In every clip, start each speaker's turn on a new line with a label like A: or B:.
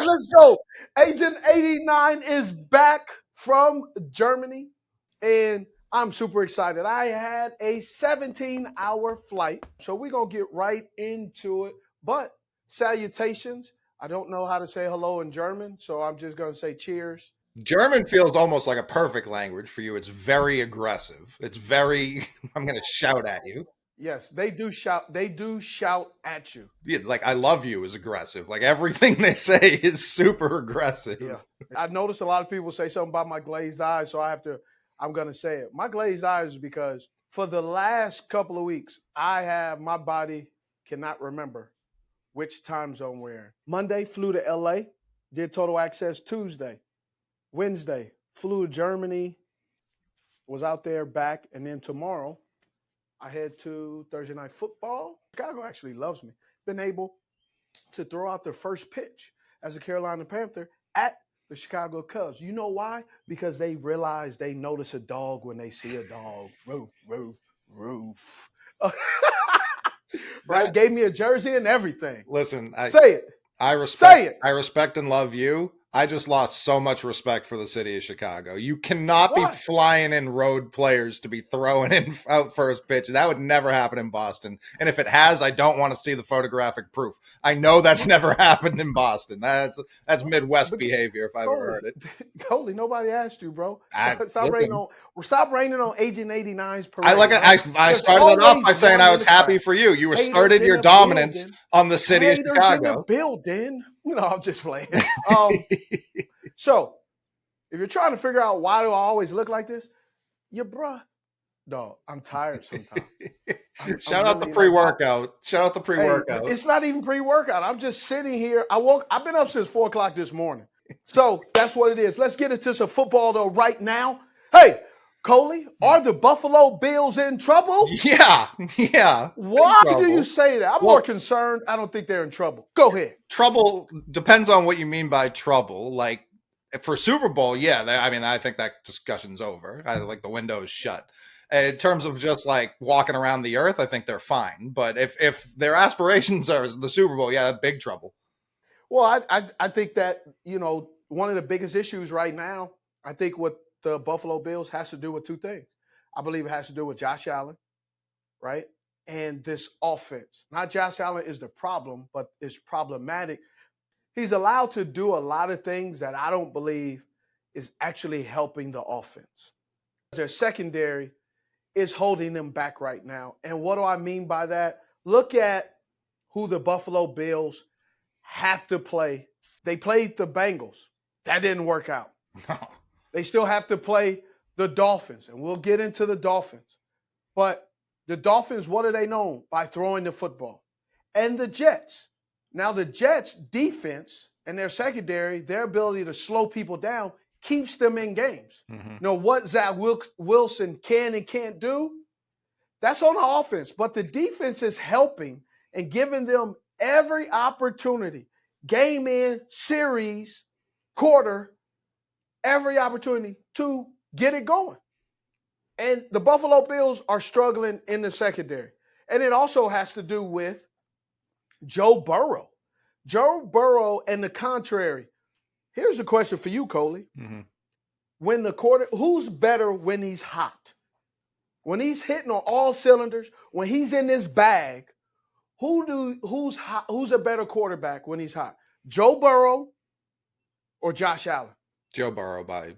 A: Let's go. Agent 89 is back from Germany, and I'm super excited. I had a 17-hour flight, so we're going to get right into it. But salutations. I don't know how to say hello in German, so I'm just going to say cheers.
B: German feels almost like a perfect language for you. It's very aggressive. It's very, I'm going to shout at you.
A: Yes, they do shout. They do shout at you.
B: Yeah, like, I love you is aggressive. Like, everything they say is super aggressive.
A: Yeah. I noticed a lot of people say something about my glazed eyes, so I'm going to say it. My glazed eyes is because for the last couple of weeks, my body cannot remember which time zone we're in. Monday, flew to LA, did total access Tuesday. Wednesday, flew to Germany, was out there back, and then tomorrow, I head to Thursday Night Football. Chicago actually loves me. Been able to throw out their first pitch as a Carolina Panther at the Chicago Cubs. You know why? Because they realize they notice a dog when they see a dog. Roof, roof, roof. Right? Gave me a jersey and everything.
B: Listen,
A: say it.
B: I respect and love you. I just lost so much respect for the city of Chicago. You cannot be flying in road players to be throwing in out first pitch. That would never happen in Boston. And if it has, I don't want to see the photographic proof. I know that's never happened in Boston. That's Midwest behavior if I've ever heard it.
A: Coley, nobody asked you, bro. Stop raining on Agent 89's parade.
B: I started it off by saying I was happy for you. You asserted your dominance on the city of Chicago.
A: In the building. No, I'm just playing. So, if you're trying to figure out why do I always look like this, your bruh, dog, I'm tired sometimes.
B: Shout out the pre-workout. Shout out the pre-workout.
A: It's not even pre-workout. I'm just sitting here. I've been up since 4 o'clock this morning. So that's what it is. Let's get into some football though right now. Hey, Coley, are the Buffalo Bills in trouble?
B: Yeah.
A: Why do you say that? I'm more concerned. I don't think they're in trouble. Go ahead.
B: Trouble depends on what you mean by trouble. Like, for Super Bowl, yeah. I think that discussion's over. Like, the window is shut. In terms of just like walking around the earth, I think they're fine. But if their aspirations are the Super Bowl, yeah, big trouble.
A: Well, I think that, one of the biggest issues right now, I think what the Buffalo Bills has to do with two things. I believe it has to do with Josh Allen, right? And this offense. Not Josh Allen is the problem, but it's problematic. He's allowed to do a lot of things that I don't believe is actually helping the offense. Their secondary is holding them back right now. And what do I mean by that? Look at who the Buffalo Bills have to play. They played the Bengals. That didn't work out.
B: No.
A: They still have to play the Dolphins, and we'll get into the Dolphins. But the Dolphins, what are they known? By throwing the football. And the Jets. Now, the Jets' defense and their secondary, their ability to slow people down, keeps them in games.
B: Mm-hmm.
A: Now, what Zach Wilson can and can't do, that's on the offense. But the defense is helping and giving them every opportunity, game in, series, quarter, every opportunity to get it going. And the Buffalo Bills are struggling in the secondary. And it also has to do with Joe Burrow. Joe Burrow and the contrary. Here's a question for you, Coley.
B: Mm-hmm.
A: Who's better when he's hot? When he's hitting on all cylinders, when he's in this bag, who's a better quarterback when he's hot? Joe Burrow or Josh Allen?
B: Joe Burrow by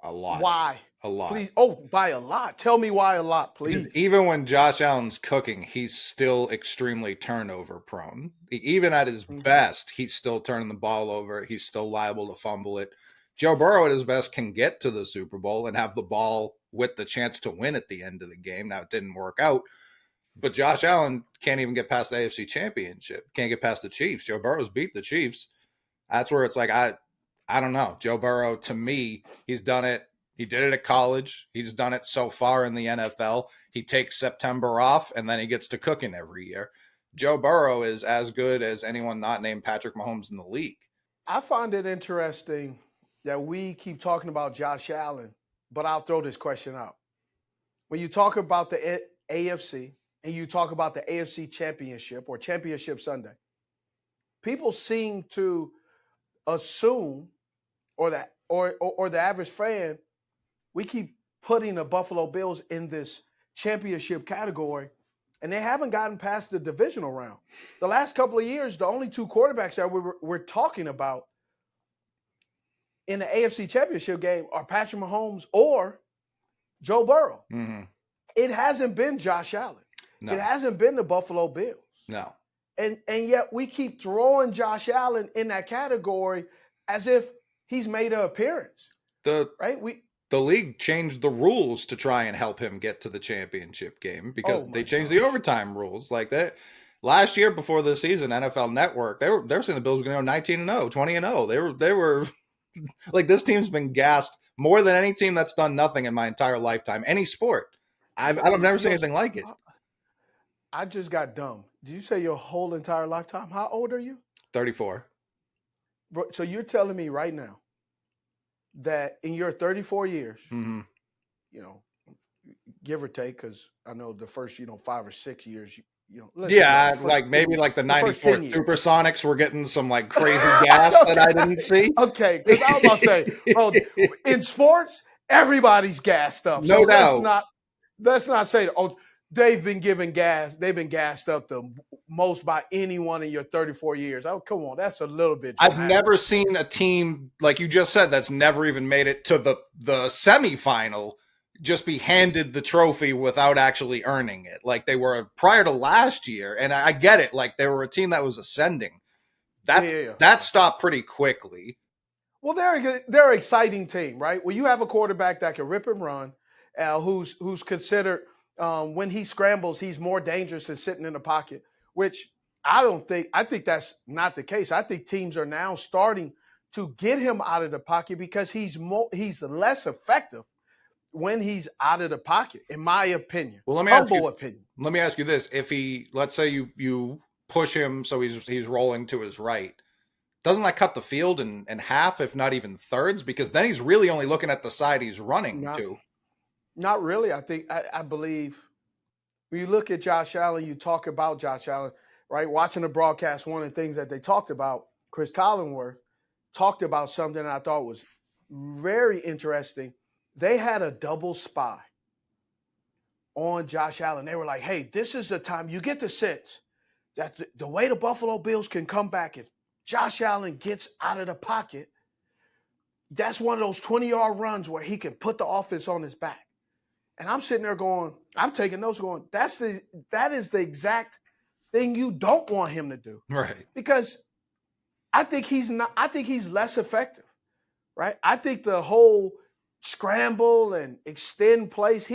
B: a lot.
A: Why?
B: A lot.
A: Please. Oh, by a lot. Tell me why a lot, please.
B: Even when Josh Allen's cooking, he's still extremely turnover prone. Even at his best, he's still turning the ball over. He's still liable to fumble it. Joe Burrow at his best can get to the Super Bowl and have the ball with the chance to win at the end of the game. Now, it didn't work out. But Josh Allen can't even get past the AFC Championship. Can't get past the Chiefs. Joe Burrow's beat the Chiefs. That's where it's like, I don't know. Joe Burrow, to me, he's done it. He did it at college. He's done it so far in the NFL. He takes September off, and then he gets to cooking every year. Joe Burrow is as good as anyone not named Patrick Mahomes in the league.
A: I find it interesting that we keep talking about Josh Allen, but I'll throw this question out. When you talk about the AFC and you talk about the AFC Championship or Championship Sunday, people seem to assume, or the average fan, we keep putting the Buffalo Bills in this championship category, and they haven't gotten past the divisional round. The last couple of years, the only two quarterbacks that we're talking about in the AFC Championship game are Patrick Mahomes or Joe Burrow.
B: Mm-hmm.
A: It hasn't been Josh Allen.
B: No.
A: It hasn't been the Buffalo Bills.
B: No.
A: And yet we keep throwing Josh Allen in that category as if he's made an appearance. Right?
B: The league changed the rules to try and help him get to the championship game because they changed the overtime rules. Like that last year before the season, NFL Network, they were saying the Bills were going to go 19-0, 20-0. They were like, this team's been gassed more than any team that's done nothing in my entire lifetime. Any sport. I've never seen anything like it.
A: I just got dumb. Did you say your whole entire lifetime? How old are you?
B: 34.
A: So you're telling me right now that in your 34 years,
B: mm-hmm.
A: Give or take, because I know the first, 5 or 6 years,
B: maybe like the 94 Supersonics were getting some like crazy gas
A: okay.
B: that I didn't see.
A: Okay, because I was about to say, well, in sports, everybody's gassed up.
B: No doubt.
A: Let's not say, they've been given gas. They've been gassed up the most by anyone in your 34 years. Oh, come on. That's a little bit dramatic.
B: I've never seen a team, like you just said, that's never even made it to the semifinal just be handed the trophy without actually earning it. Like they were prior to last year. And I get it. Like they were a team that was ascending. That stopped pretty quickly.
A: Well, they're an exciting team, right? Well, you have a quarterback that can rip and run, who's considered – when he scrambles, he's more dangerous than sitting in the pocket, which I think that's not the case. I think teams are now starting to get him out of the pocket because he's less effective when he's out of the pocket, in my opinion.
B: Well,
A: opinion.
B: Let me ask you this. If let's say you push him so he's rolling to his right, doesn't that cut the field in half, if not even thirds? Because then he's really only looking at the side he's running to.
A: Not really. I believe when you look at Josh Allen, you talk about Josh Allen, right? Watching the broadcast, one of the things that they talked about, Chris Collinsworth talked about something that I thought was very interesting. They had a double spy on Josh Allen. They were like, hey, this is the time you get the sense that the way the Buffalo Bills can come back, if Josh Allen gets out of the pocket, that's one of those 20-yard runs where he can put the offense on his back. And I'm sitting there going, I'm taking notes going, that is the exact thing you don't want him to do.
B: Right.
A: Because I think he's less effective. Right? I think the whole scramble and extend plays,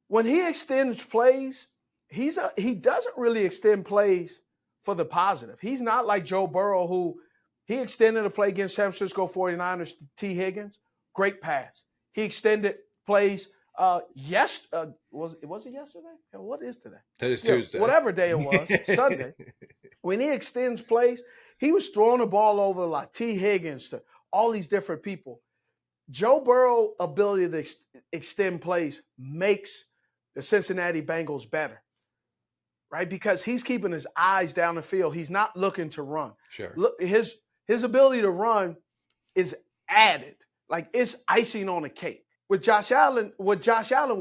A: when he extends plays, he doesn't really extend plays for the positive. He's not like Joe Burrow, who he extended a play against San Francisco 49ers, T. Higgins, great pass. He extended plays was it yesterday? What is today?
B: That is Tuesday.
A: Whatever day it was, Sunday. When he extends plays, he was throwing the ball over like T. Higgins to all these different people. Joe Burrow's ability to extend plays makes the Cincinnati Bengals better, right? Because he's keeping his eyes down the field. He's not looking to run.
B: Sure.
A: Look, his ability to run is added, like it's icing on a cake. With Josh Allen,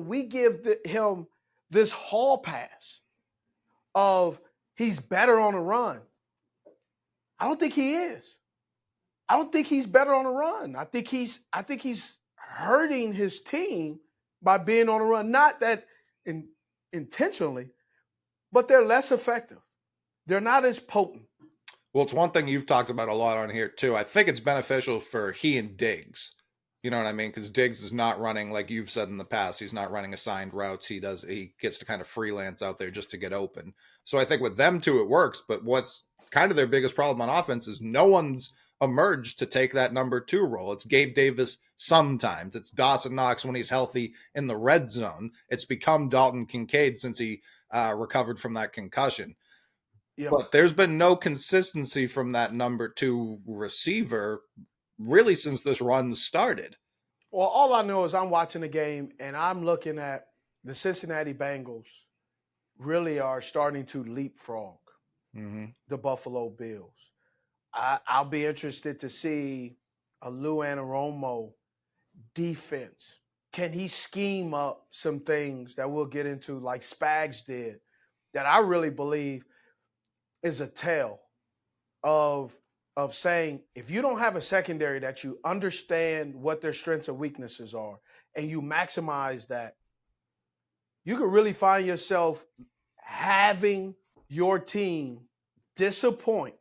A: we give him this hall pass of he's better on a run. I don't think he is. I don't think he's better on a run. I think he's hurting his team by being on a run. Not that intentionally, but they're less effective. They're not as potent.
B: Well, it's one thing you've talked about a lot on here too. I think it's beneficial for he and Diggs. You know what I mean? Because Diggs is not running, like you've said in the past, he's not running assigned routes. He gets to kind of freelance out there just to get open. So I think with them two, it works. But what's kind of their biggest problem on offense is no one's emerged to take that number 2 role. It's Gabe Davis sometimes. It's Dawson Knox when he's healthy in the red zone. It's become Dalton Kincaid since he recovered from that concussion. Yeah. But there's been no consistency from that number 2 receiver really since this run started.
A: Well, all I know is I'm watching the game and I'm looking at the Cincinnati Bengals really are starting to leapfrog the Buffalo Bills. I'll be interested to see a Lou Anarumo defense. Can he scheme up some things that we'll get into, like Spags did, that I really believe is a tell of saying if you don't have a secondary that you understand what their strengths and weaknesses are, and you maximize that, you could really find yourself having your team disappoint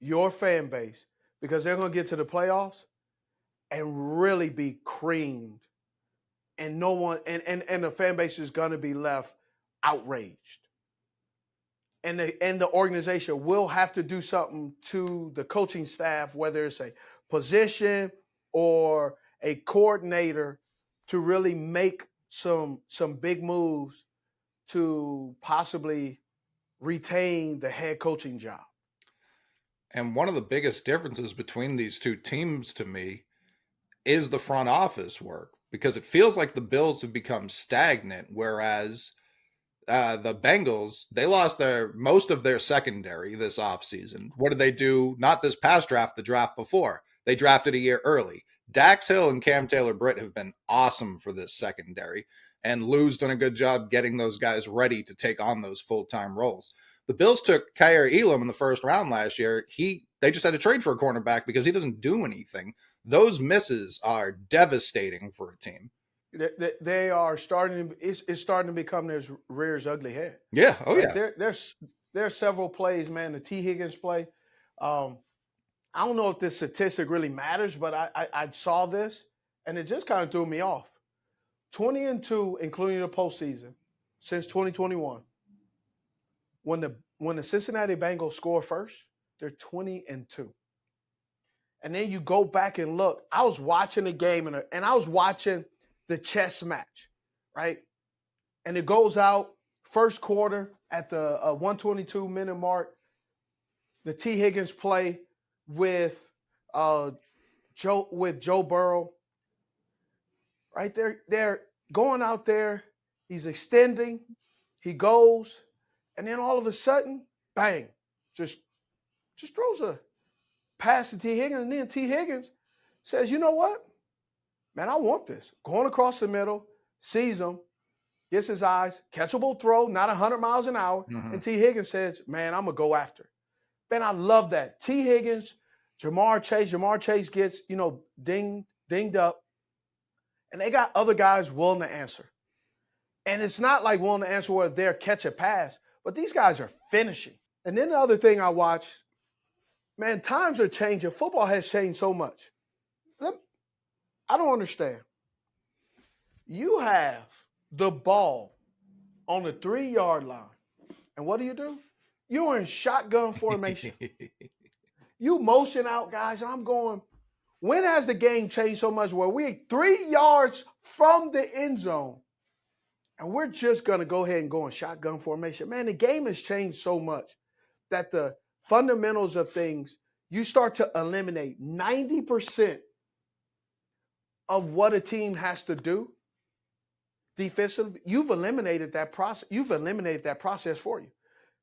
A: your fan base because they're going to get to the playoffs and really be creamed, and no one and the fan base is going to be left outraged, and the organization will have to do something to the coaching staff, whether it's a position or a coordinator, to really make some big moves to possibly retain the head coaching job.
B: And one of the biggest differences between these two teams to me is the front office work, because it feels like the Bills have become stagnant, whereas the Bengals, they lost most of their secondary this offseason. What did they do? Not this past draft, the draft before. They drafted a year early. Dax Hill and Cam Taylor-Britt have been awesome for this secondary, and Lou's done a good job getting those guys ready to take on those full-time roles. The Bills took Kyer Elam in the first round last year. They just had to trade for a cornerback because he doesn't do anything. Those misses are devastating for a team.
A: They are starting. It's starting to become their rear's ugly head.
B: Yeah. Oh,
A: right?
B: yeah.
A: There are several plays, man. The T. Higgins play. I don't know if this statistic really matters, but I saw this and it just kind of threw me off. 20-2, including the postseason, since 2021. When the Cincinnati Bengals score first, they're 20-2. And then you go back and look. I was watching the game and I was watching the chess match, right? And it goes out first quarter at the 122-minute mark. The T. Higgins play with Joe Burrow. Right there, they're going out there. He's extending. He goes, and then all of a sudden, bang, just throws a pass to T. Higgins, and then T. Higgins says, "You know what, man, I want this." Going across the middle, sees him, gets his eyes, catchable throw, not 100 miles an hour, and T. Higgins says, "Man, I'm gonna go after." Man, I love that. T. Higgins, Jamar Chase gets, dinged up. And they got other guys willing to answer. And it's not like willing to answer where they're catch a pass, but these guys are finishing. And then the other thing I watch, man, times are changing. Football has changed so much. I don't understand. You have the ball on the 3-yard line. And what do? You're in shotgun formation. You motion out guys, and I'm going, when has the game changed so much where we're 3 yards from the end zone and we're just going to go ahead and go in shotgun formation? Man, the game has changed so much that the fundamentals of things, you start to eliminate 90% of what a team has to do defensively. You've eliminated that process. You've eliminated that process for you.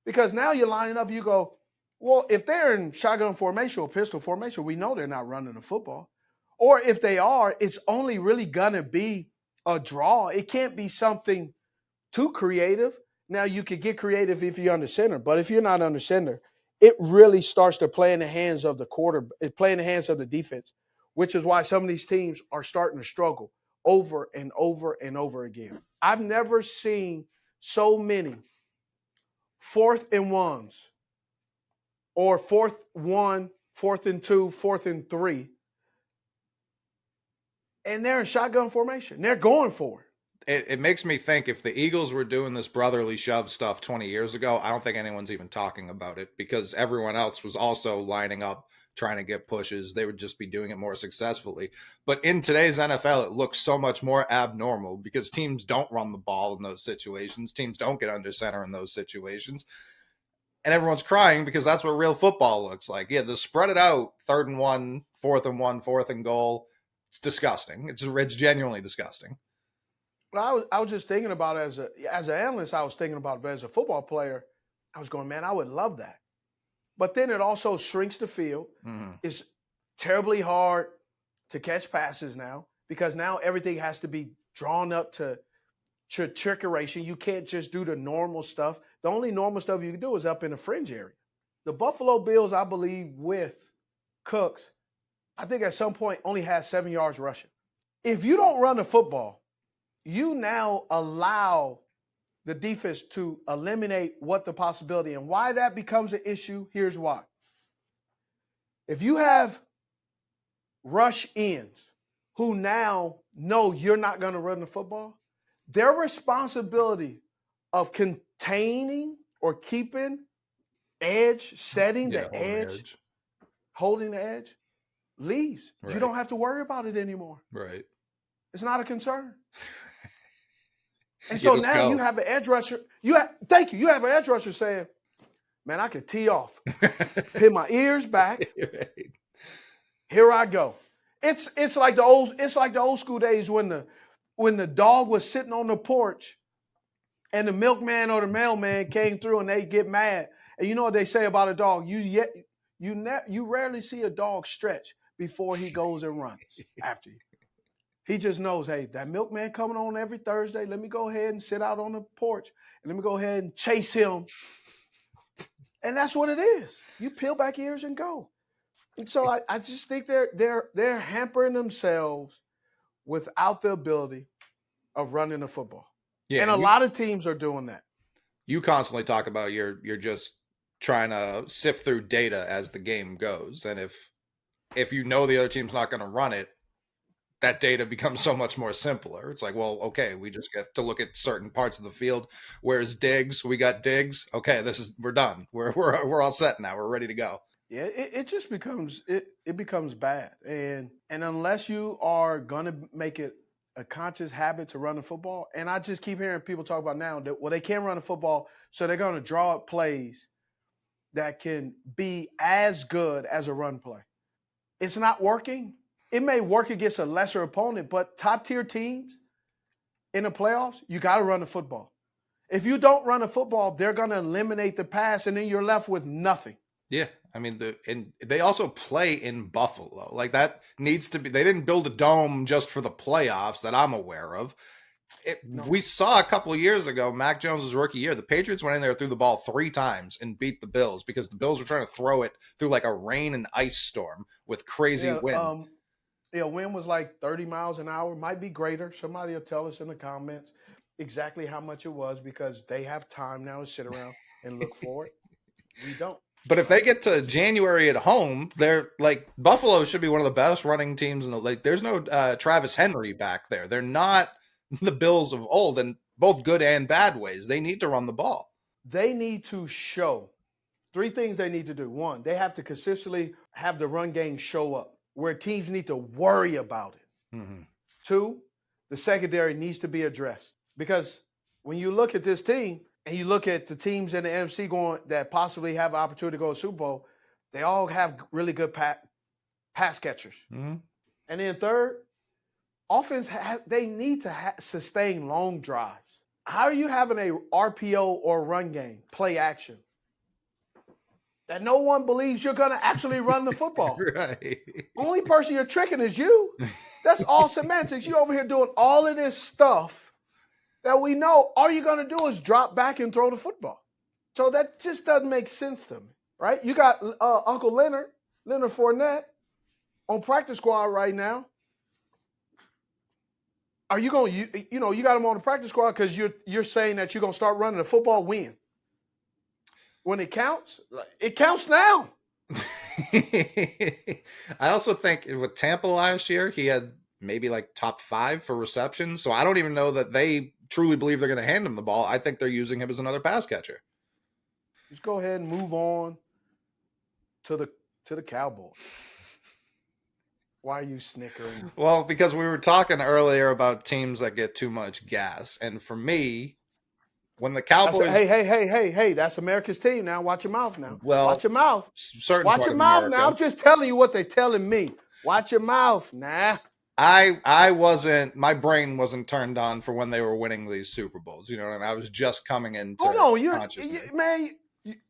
A: Because now you're lining up, you go, well, if they're in shotgun formation or pistol formation, we know they're not running the football. Or if they are, it's only really going to be a draw. It can't be something too creative. Now, you could get creative if you're under center, but if you're not under center, it really starts to play in the hands of the play in the hands of the defense, which is why some of these teams are starting to struggle over and over and over again. I've never seen so many 4th and 1s. Or 4th 1, 4th and 2, 4th and 3. And they're in shotgun formation. They're going for it.
B: It makes me think if the Eagles were doing this brotherly shove stuff 20 years ago, I don't think anyone's even talking about it because everyone else was also lining up, trying to get pushes. They would just be doing it more successfully. But in today's NFL, it looks so much more abnormal because teams don't run the ball in those situations. Teams don't get under center in those situations. And everyone's crying because that's what real football looks like. Yeah, the spread it out, 3rd and 1, 4th and 1, 4th and goal. It's disgusting. It's genuinely disgusting.
A: Well, I was just thinking about it as an analyst. I was thinking about it as a football player. I was going, man, I would love that. but then it also shrinks the field.
B: Mm-hmm.
A: It's terribly hard to catch passes now because now everything has to be drawn up to trickeration. You can't just do the normal stuff. The only normal stuff you can do is up in the fringe area. The Buffalo Bills, I believe, with Cooks, I think at some point only had 7 yards rushing. If you don't run the football, you now allow the defense to eliminate what the possibility and why that becomes an issue. Here's why. If you have rush ends who now know you're not going to run the football, their responsibility of containing or keeping edge, setting the edge, holding the edge, leaves. Right. You don't have to worry about it anymore.
B: Right.
A: It's not a concern. And so now you have an edge rusher. You have an edge rusher saying, man, I can tee off. Pin my ears back. Right. Here I go. It's like the old school days when the dog was sitting on the porch and the milkman or the mailman came through and they get mad. And you know what they say about a dog? You rarely see a dog stretch before he goes and runs after you. He just knows, hey, that milkman coming on every Thursday. Let me go ahead and sit out on the porch and let me go ahead and chase him. And that's what it is. You peel back ears and go. And so I just think they're hampering themselves without the ability of running the football. Yeah, and a lot of teams are doing that.
B: You constantly talk about you're just trying to sift through data as the game goes. And if you know the other team's not going to run it, that data becomes so much more simpler. It's like, well, okay, we just get to look at certain parts of the field. Where's Diggs? We got Diggs. Okay, we're done. We're all set now. We're ready to go.
A: Yeah, it just becomes it becomes bad. And unless you are gonna make it a conscious habit to run the football, and I just keep hearing people talk about now that they can't run the football, so they're gonna draw up plays that can be as good as a run play. It's not working. It may work against a lesser opponent, but top-tier teams in the playoffs, you got to run the football. If you don't run the football, they're going to eliminate the pass, and then you're left with nothing.
B: Yeah, I mean, and they also play in Buffalo. Like, that needs to be – they didn't build a dome just for the playoffs that I'm aware of. No. We saw a couple of years ago, Mac Jones' rookie year, the Patriots went in there, threw the ball 3 times and beat the Bills because the Bills were trying to throw it through like a rain and ice storm with crazy wind.
A: Wind was like 30 miles an hour, might be greater. Somebody will tell us in the comments exactly how much it was because they have time now to sit around and look for it. We don't.
B: But if they get to January at home, they're like Buffalo should be one of the best running teams in the league. There's no Travis Henry back there. They're not the Bills of old in both good and bad ways. They need to run the ball.
A: They need to show 3 things they need to do. 1, they have to consistently have the run game show up where teams need to worry about it. Mm-hmm. 2, the secondary needs to be addressed. Because when you look at this team and you look at the teams in the NFC that possibly have an opportunity to go to Super Bowl, they all have really good pass catchers. Mm-hmm. And then 3rd, offense, they need to sustain long drives. How are you having a RPO or run game, play action, that no one believes you're going to actually run the football?
B: Right.
A: Only person you're tricking is you. That's all semantics. You over here doing all of this stuff that we know all you're going to do is drop back and throw the football. So that just doesn't make sense to me, right? You got Uncle Leonard Fournette on practice squad right now. Are you going to, you got him on the practice squad because you're saying that you're going to start running the football when? When it counts now.
B: I also think with Tampa last year, he had maybe like top 5 for receptions. So I don't even know that they truly believe they're going to hand him the ball. I think they're using him as another pass catcher.
A: Just go ahead and move on to the Cowboys. Why are you snickering?
B: Well, because we were talking earlier about teams that get too much gas. And for me, when the Cowboys...
A: Hey, that's America's team now. Watch your mouth now.
B: Well,
A: watch your mouth. Watch your mouth now. I'm just telling you what they're telling me. Watch your mouth. Nah.
B: My brain wasn't turned on for when they were winning these Super Bowls. You know what I mean? I was just coming into
A: consciousness. Man,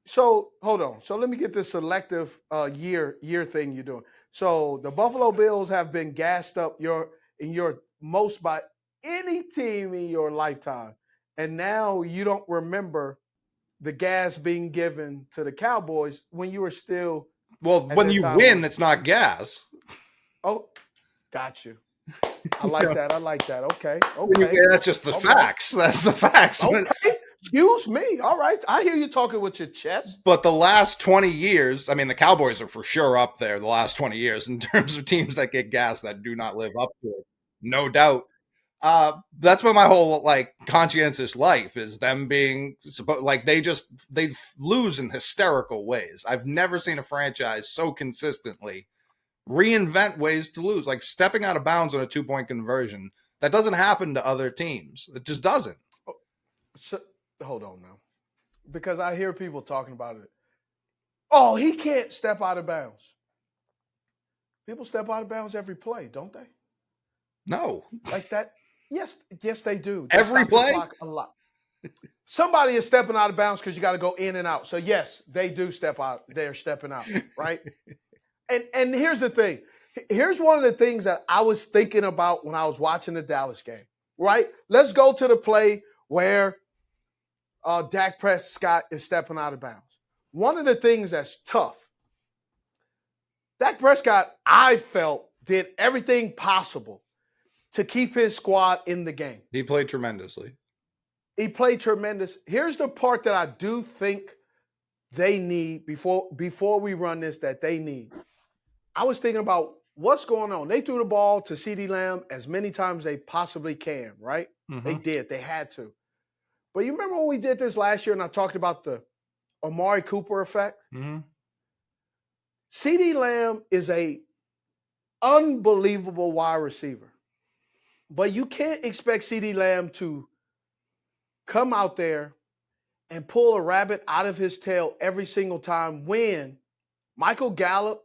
A: So hold on. So let me get this selective year thing you're doing. So the Buffalo Bills have been gassed up in your most by any team in your lifetime, and now you don't remember the gas being given to the Cowboys when you were still
B: Well,
A: at
B: when
A: that
B: you
A: time
B: win,
A: on.
B: it's not gas.
A: Oh, got you. I
B: You
A: like
B: know,
A: that. I like that. Okay.
B: that's just the
A: All right.
B: facts. That's the facts.
A: Okay. Excuse me. All right. I hear you talking with your chest.
B: But the last 20 years, I mean, the Cowboys are for sure up there the last 20 years in terms of teams that get gas that do not live up to it. No doubt. That's been my whole like conscientious life is them being like they lose in hysterical ways. I've never seen a franchise so consistently reinvent ways to lose, like stepping out of bounds on a 2-point conversion. That doesn't happen to other teams. It just doesn't.
A: So, hold on now. Because I hear people talking about it. Oh, he can't step out of bounds. People step out of bounds every play, don't they?
B: No.
A: Like that. Yes, they do. They
B: Every
A: stop the
B: play?
A: clock a lot. Somebody is stepping out of bounds because you got to go in and out. So yes, they do step out. They're stepping out, right? And here's the thing. Here's one of the things that I was thinking about when I was watching the Dallas game, right? Let's go to the play where Dak Prescott is stepping out of bounds. One of the things that's tough, Dak Prescott, I felt, did everything possible to keep his squad in the game.
B: He played tremendously.
A: He played tremendous. Here's the part that I do think they need before we run this that they need. I was thinking about what's going on. They threw the ball to CeeDee Lamb as many times as they possibly can, right?
B: Mm-hmm.
A: They did. They had to. But you remember when we did this last year and I talked about the Amari Cooper effect?
B: Mm-hmm.
A: CeeDee Lamb is a unbelievable wide receiver. But you can't expect CeeDee Lamb to come out there and pull a rabbit out of his tail every single time when Michael Gallup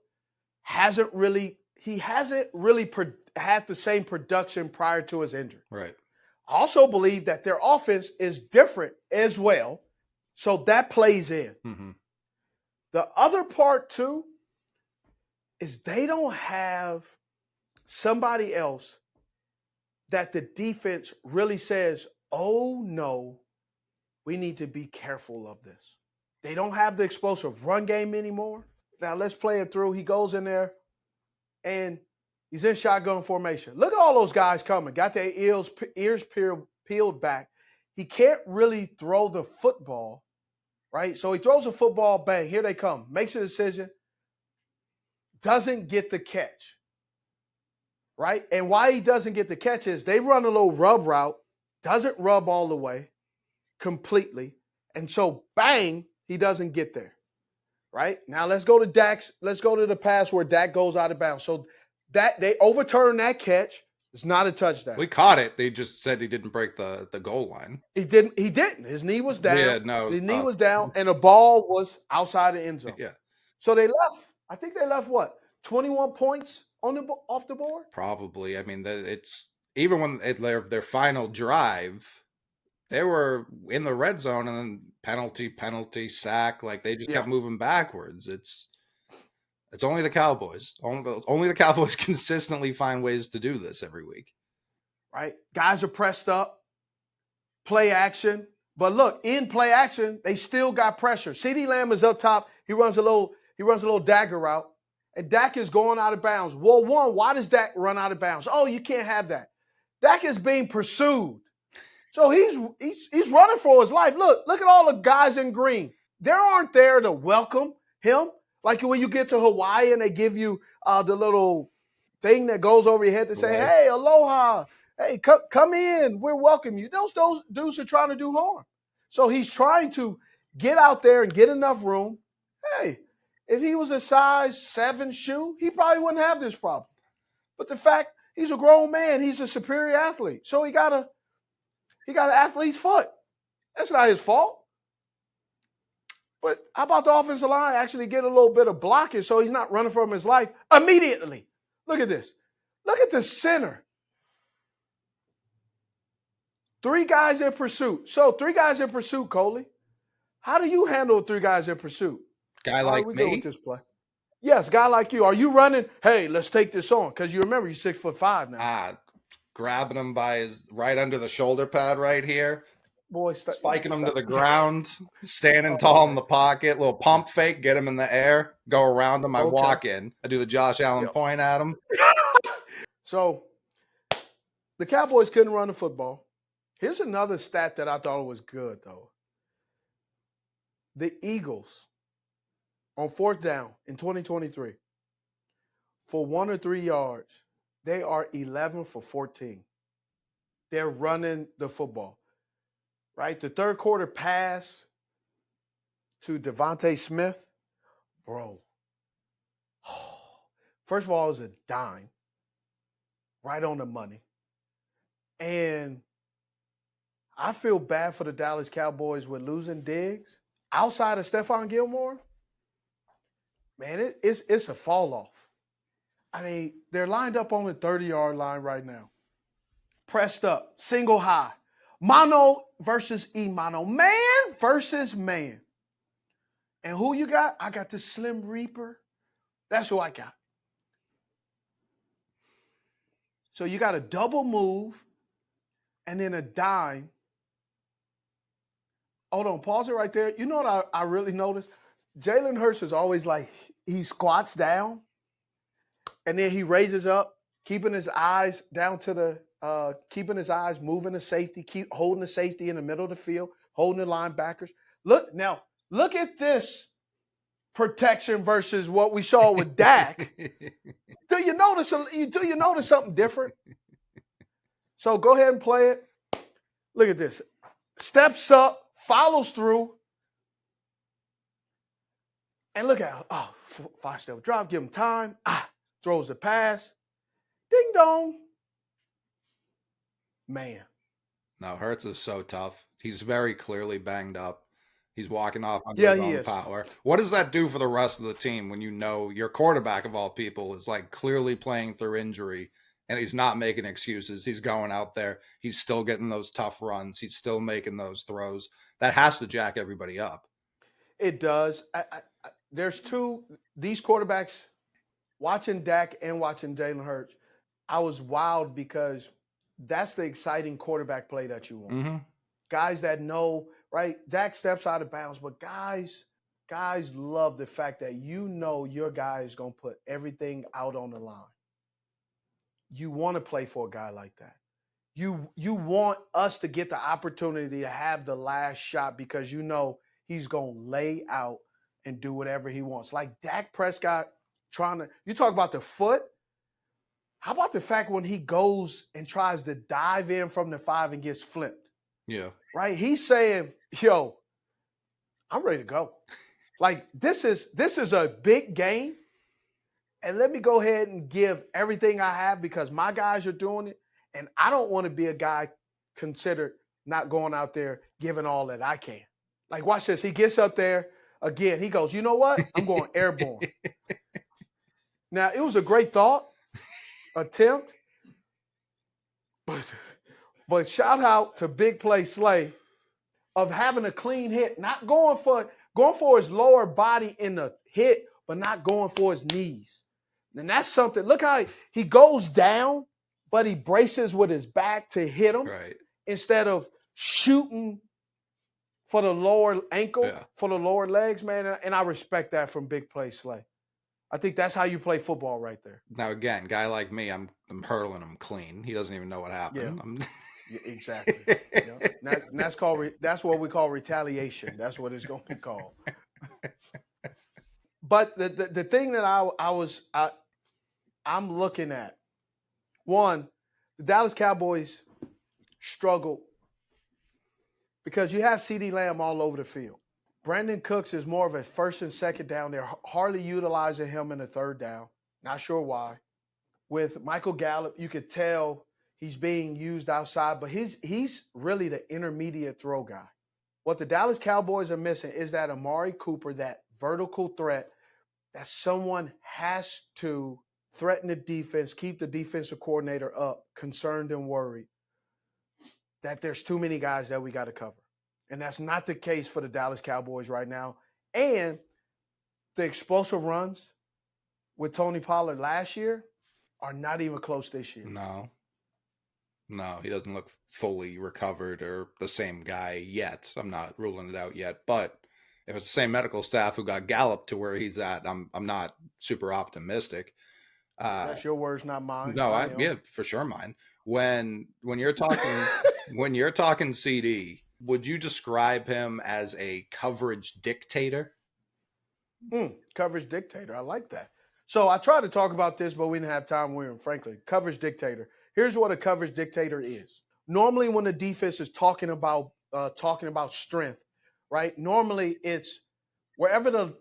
A: hasn't really had the same production prior to his injury.
B: Right.
A: I also believe that their offense is different as well, so that plays in.
B: Mm-hmm.
A: The other part, too, is they don't have somebody else that the defense really says, oh, no, we need to be careful of this. They don't have the explosive run game anymore. Now, let's play it through. He goes in there, and he's in shotgun formation. Look at all those guys coming. Got their ears peeled back. He can't really throw the football, right? So he throws the football, bang, here they come. Makes a decision. Doesn't get the catch, right? And why he doesn't get the catch is they run a little rub route, doesn't rub all the way completely. And so, bang, he doesn't get there, right? Now let's go to Dak's. Let's go to the pass where Dak goes out of bounds. So that they overturn that catch. It's not a touchdown.
B: We caught it. They just said he didn't break the goal line.
A: He didn't. His knee was down.
B: Yeah, no.
A: His knee was down, and the ball was outside the end zone.
B: Yeah.
A: So they left. I think they left what? 21 points off the board?
B: Probably. I mean, it's even when their final drive, they were in the red zone and then penalty, sack. Like they just kept moving backwards. It's only the Cowboys. Only the Cowboys consistently find ways to do this every week.
A: Right? Guys are pressed up, play action. But look, in play action, they still got pressure. CeeDee Lamb is up top. He runs a little dagger route. And Dak is going out of bounds. Well, why does Dak run out of bounds? Oh, you can't have that. Dak is being pursued. So he's running for his life. Look at all the guys in green. They aren't there to welcome him. Like when you get to Hawaii and they give you the little thing that goes over your head to say, hey, aloha. Hey, come in. We're welcoming you. Those dudes are trying to do harm. So he's trying to get out there and get enough room. Hey, if he was a size 7 shoe, he probably wouldn't have this problem. But the fact he's a grown man, he's a superior athlete. So he got an athlete's foot. That's not his fault. But how about the offensive line actually get a little bit of blockage so he's not running from his life immediately? Look at this. Look at the center. 3 guys in pursuit. So 3 guys in pursuit, Coley. How do you handle 3 guys in pursuit?
B: Guy
A: How are
B: like
A: we good with
B: me,
A: this play? Yes, guy like you. Are you running? Hey, let's take this on. Because you remember you're 6'5" now.
B: grabbing him by his right under the shoulder pad right here,
A: Boy,
B: spiking him to the ground, standing tall in
A: Okay.
B: the pocket, little pump fake, get him in the air, go around him. I
A: Okay.
B: walk in. I do the Josh Allen
A: Yep.
B: point at him.
A: So the Cowboys couldn't run the football. Here's another stat that I thought was good, though. The Eagles on 4th down in 2023 for 1 or 3 yards, they are 11 for 14. They're running the football, right? The third quarter pass to Devontae Smith, bro. First of all, it was a dime, right on the money. And I feel bad for the Dallas Cowboys with losing Diggs. Outside of Stephon Gilmore, man, it's a fall off. I mean, they're lined up on the 30-yard line right now. Pressed up, single high. Mono versus E-mono. Man versus man. And who you got? I got the Slim Reaper. That's who I got. So you got a double move and then a dime. Hold on, pause it right there. You know what I really noticed? Jalen Hurts is always like, he squats down and then he raises up, keeping his eyes down to the, keeping his eyes moving the safety, keep holding the safety in the middle of the field, holding the linebackers. Look at this protection versus what we saw with Dak. Do you notice something different? So go ahead and play it. Look at this. Steps up, follows through. And look at, 5-step drop, give him time. Throws the pass. Ding dong. Man.
B: No, Hurts is so tough. He's very clearly banged up. He's walking off under
A: Yeah,
B: his
A: he
B: own
A: is.
B: power. What does that do for the rest of the team when you know your quarterback of all people is like clearly playing through injury and he's not making excuses? He's going out there. He's still getting those tough runs. He's still making those throws. That has to jack everybody up.
A: It does. There's these quarterbacks, watching Dak and watching Jalen Hurts, I was wild because that's the exciting quarterback play that you want.
B: Mm-hmm.
A: Guys that know, right? Dak steps out of bounds, but guys love the fact that you know your guy is going to put everything out on the line. You want to play for a guy like that. You want us to get the opportunity to have the last shot because you know he's going to lay out and do whatever he wants. Like Dak Prescott you talk about the foot. How about the fact when he goes and tries to dive in from the 5 and gets flipped?
B: Yeah.
A: Right? He's saying, yo, I'm ready to go. Like this is a big game. And let me go ahead and give everything I have because my guys are doing it. And I don't want to be a guy considered not going out there giving all that I can. Like, watch this. He gets up there again. He goes, you know what? I'm going airborne. Now, it was a great attempt. But shout out to Big Play Slay of having a clean hit, not going for his lower body in the hit, but not going for his knees. And that's something. Look how he goes down, but he braces with his back to hit him instead of shooting for the lower ankle, for the lower legs, man. And I respect that from Big Play Slay. I think that's how you play football right there.
B: Now, again, guy like me, I'm hurling him clean. He doesn't even know what happened.
A: Yeah, exactly. That's what we call retaliation. That's what it's going to be called. But the thing that I'm looking at, one, the Dallas Cowboys struggled because you have CeeDee Lamb all over the field. Brandon Cooks is more of a first and second down. They're hardly utilizing him in the third down. Not sure why. With Michael Gallup, you could tell he's being used outside, but he's really the intermediate throw guy. What the Dallas Cowboys are missing is that Amari Cooper, that vertical threat, that someone has to threaten the defense, keep the defensive coordinator up, concerned and worried that there's too many guys that we got to cover. And that's not the case for the Dallas Cowboys right now. And the explosive runs with Tony Pollard last year are not even close this year.
B: No, he doesn't look fully recovered or the same guy yet. I'm not ruling it out yet. But if it's the same medical staff who got galloped to where he's at, I'm not super optimistic.
A: That's your words, not mine.
B: No, yeah, for sure mine. When you're talking CD, would you describe him as a coverage dictator?
A: Coverage dictator. I like that. So I tried to talk about this, but we didn't have time. We were in Franklin. Coverage dictator. Here's what a coverage dictator is. Normally, when the defense is talking about strength, right? Normally, it's wherever the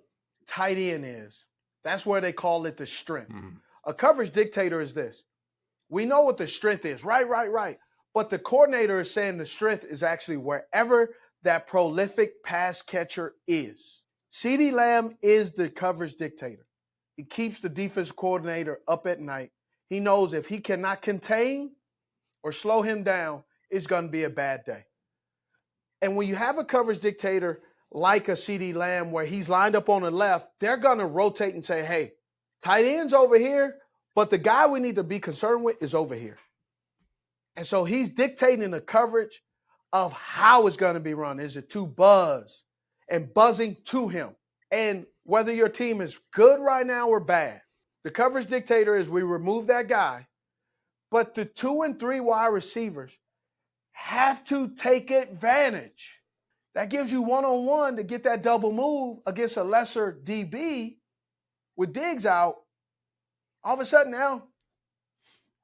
A: tight end is. That's where they call it the strength.
B: Mm-hmm.
A: A coverage dictator is this. We know what the strength is, right. But the coordinator is saying the strength is actually wherever that prolific pass catcher is. CeeDee Lamb is the coverage dictator. He keeps the defense coordinator up at night. He knows if he cannot contain or slow him down, it's going to be a bad day. And when you have a coverage dictator like a CeeDee Lamb where he's lined up on the left, they're going to rotate and say, hey, tight end's over here, but the guy we need to be concerned with is over here. And so he's dictating the coverage of how it's going to be run. Is it to buzz and buzzing to him? And whether your team is good right now or bad, the coverage dictator is we remove that guy, but the 2 and 3 wide receivers have to take advantage. That gives you one-on-one to get that double move against a lesser DB with Diggs out. All of a sudden now,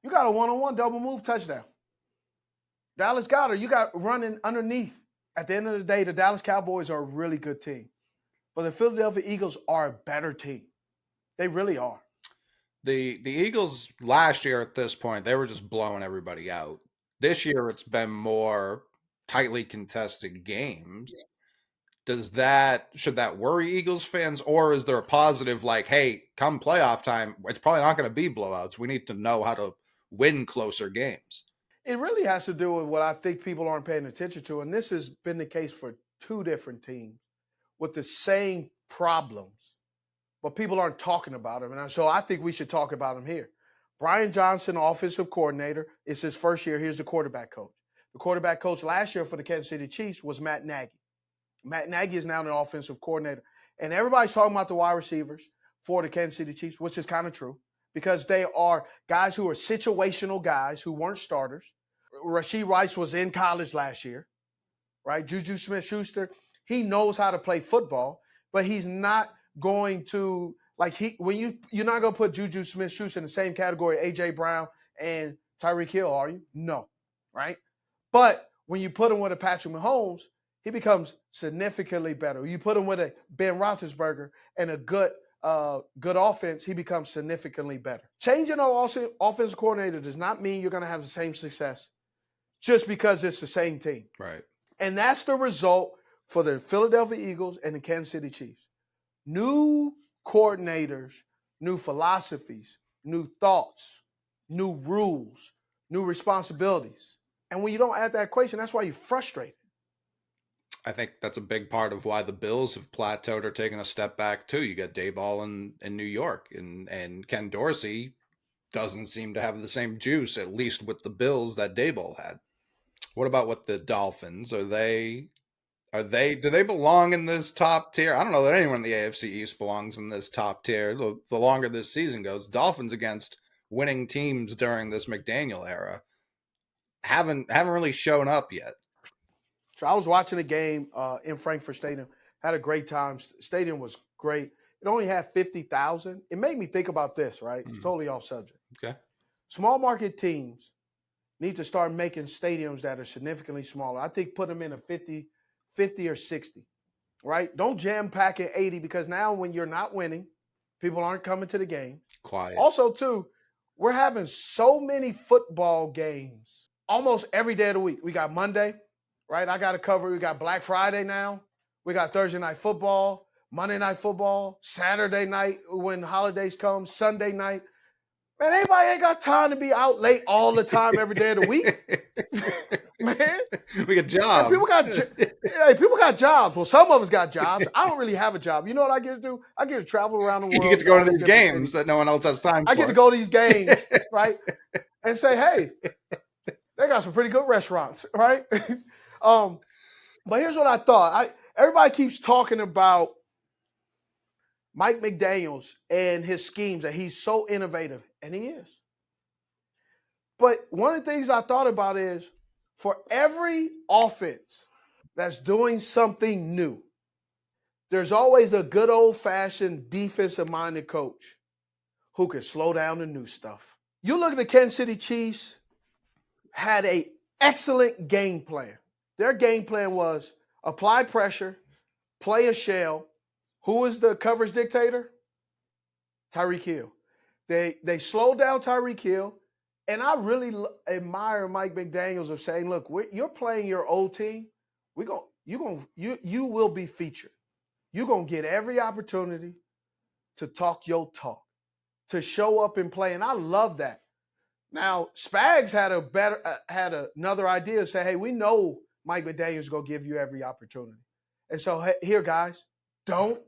A: you got a one-on-one double move touchdown. Dallas Goedert, you got running underneath. At the end of the day, the Dallas Cowboys are a really good team. But the Philadelphia Eagles are a better team. They really are.
B: The Eagles last year at this point, they were just blowing everybody out. This year, it's been more tightly contested games. Should that worry Eagles fans, or is there a positive like, hey, come playoff time, it's probably not going to be blowouts. We need to know how to win closer games.
A: It really has to do with what I think people aren't paying attention to, and this has been the case for 2 different teams with the same problems, but people aren't talking about them. And so I think we should talk about them here. Brian Johnson, offensive coordinator, it's his first year. Here's the quarterback coach. The quarterback coach last year for the Kansas City Chiefs was Matt Nagy. Matt Nagy is now the offensive coordinator. And everybody's talking about the wide receivers for the Kansas City Chiefs, which is kind of true because they are guys who are situational guys who weren't starters. Rashee Rice was in college last year, right? Juju Smith-Schuster, he knows how to play football, but he's not going to you're not going to put Juju Smith-Schuster in the same category A.J. Brown and Tyreek Hill, are you? No, right? But when you put him with a Patrick Mahomes, he becomes significantly better. You put him with a Ben Roethlisberger and a good offense, he becomes significantly better. Changing our offensive coordinator does not mean you're going to have the same success just because it's the same team.
B: Right.
A: And that's the result for the Philadelphia Eagles and the Kansas City Chiefs. New coordinators, new philosophies, new thoughts, new rules, new responsibilities. And when you don't add that equation, that's why you're frustrated.
B: I think that's a big part of why the Bills have plateaued or taken a step back too. You got Daboll in New York, and Ken Dorsey doesn't seem to have the same juice, at least with the Bills, that Daboll had. What about with the Dolphins? Do they belong in this top tier? I don't know that anyone in the AFC East belongs in this top tier. The longer this season goes, Dolphins against winning teams during this McDaniel era haven't really shown up yet.
A: So I was watching a game in Frankfurt Stadium. Had a great time. Stadium was great. It only had 50,000. It made me think about this, right? It's totally off subject.
B: Okay.
A: Small market teams need to start making stadiums that are significantly smaller. I think put them in a 50 or 60, right? Don't jam pack in 80 because now when you're not winning, people aren't coming to the game.
B: Quiet.
A: Also, too, we're having so many football games almost every day of the week. We got Monday, right? I got to cover. We got Black Friday now. We got Thursday night football, Monday night football, Saturday night when holidays come, Sunday night. Man, anybody ain't got time to be out late all the time every day of the week. Man,
B: We got jobs.
A: People got jobs. Well, some of us got jobs. I don't really have a job. You know what I get to do? I get to travel around the world.
B: You get to go to
A: all
B: these
A: different
B: games
A: cities.
B: that no one else has time
A: I
B: for.
A: get to go to these games, right? And say, hey, they got some pretty good restaurants, right? But here's what I thought. Everybody keeps talking about Mike McDaniels and his schemes, that he's so innovative, and he is. But one of the things I thought about is, for every offense that's doing something new, there's always a good old-fashioned defensive-minded coach who can slow down the new stuff. You look at the Kansas City Chiefs, had an excellent game plan. Their game plan was apply pressure, play a shell. Who is the coverage dictator? Tyreek Hill. They slowed down Tyreek Hill, and I really admire Mike McDaniels of saying, "Look, you're playing your old team. You will be featured. You're gonna get every opportunity to talk your talk, to show up and play." And I love that. Now, Spags had another idea. Say, "Hey, we know Mike McDaniels is gonna give you every opportunity, and so here, guys, don't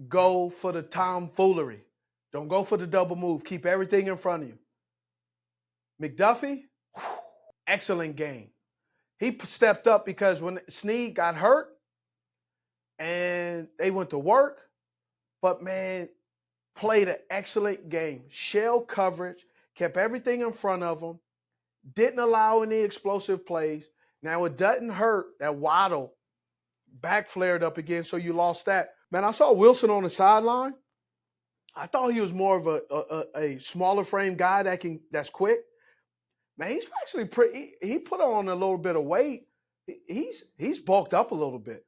A: go for the tomfoolery. Don't go for the double move. Keep everything in front of you." McDuffie, excellent game. He stepped up because when Snead got hurt and they went to work, but man, played an excellent game. Shell coverage, kept everything in front of him, didn't allow any explosive plays. Now, it doesn't hurt that Waddle back flared up again, so you lost that. Man, I saw Wilson on the sideline. I thought he was more of a smaller frame guy that's quick. Man, he's actually pretty. He put on a little bit of weight. He's bulked up a little bit,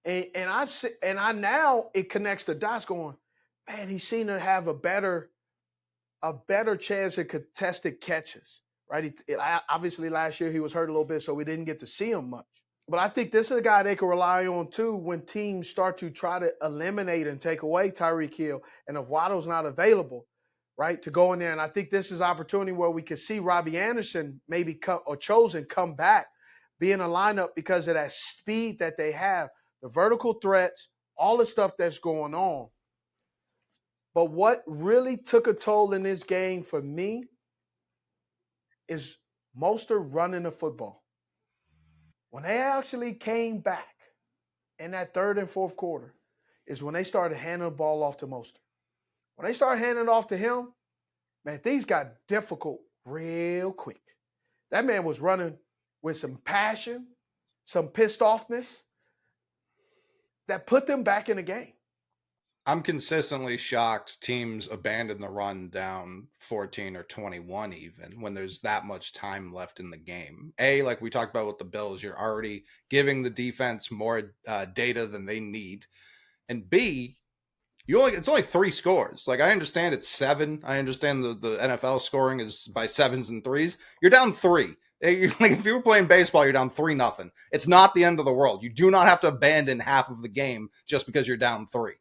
A: and I now it connects the dots. Going, man, he seemed to have a better chance at contested catches. Right? Obviously last year he was hurt a little bit, so we didn't get to see him much. But I think this is a guy they can rely on too when teams start to try to eliminate and take away Tyreek Hill, and if Waddle's not available, right, to go in there. And I think this is opportunity where we could see Robbie Anderson maybe come back, be in a lineup because of that speed that they have, the vertical threats, all the stuff that's going on. But what really took a toll in this game for me is Mostert running the football. When they actually came back in that third and fourth quarter is when they started handing the ball off to Mostert. When they started handing it off to him, man, things got difficult real quick. That man was running with some passion, some pissed offness that put them back in the game.
B: I'm consistently shocked teams abandon the run down 14 or 21 even when there's that much time left in the game. A, like we talked about with the Bills, you're already giving the defense more data than they need. And B, it's only 3 scores. Like, I understand it's 7. I understand the NFL scoring is by 7s and 3s. You're down 3. Like, if you were playing baseball, you're down 3-0. It's not the end of the world. You do not have to abandon half of the game just because you're down 3.